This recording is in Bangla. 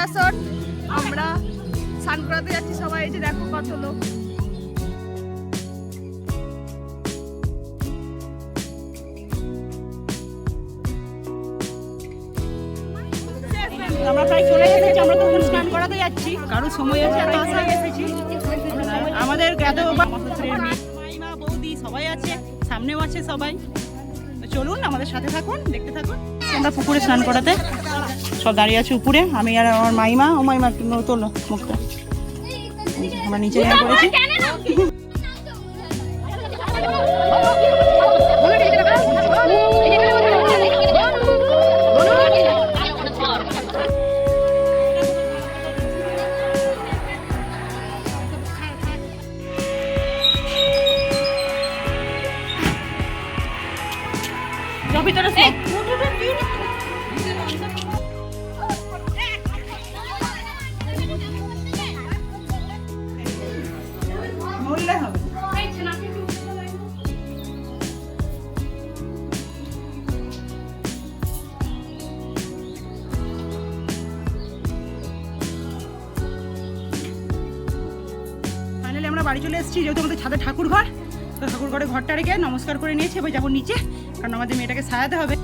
অন্নপ্রাশন, আমরা স্নান করাতে যাচ্ছি সবাই। এই যে দেখো কত লোক। আমরা প্রায় চলে এসেছি, আমরা তো স্নান করাতে যাচ্ছি, কারো সময় আছে এত আশায় এসেছি। আমাদের মাইমা বৌদি সবাই আছে, সামনেও আছে সবাই। চলুন আমাদের সাথে থাকুন, দেখতে থাকুন। আমরা পুকুরে স্নান করাতে সব দাঁড়িয়ে আছে উপরে, আমি আর আমার মাইমা। ও মাইমা একটু তোলো মুখটা, আমরা নিচে নেমে পড়েছি। ভিতরে বললে হবে। ফাইনালি আমরা বাড়ি চলে এসেছি, যেহেতু আমাদের ছাদে ঠাকুর ঘর, তো ঠাকুর ঘরে ঘরটা রেখে নমস্কার করে নিয়েছি। এবার যাবো নিচে, কারণ আমাদের মেয়েটাকে সাজাতে হবে।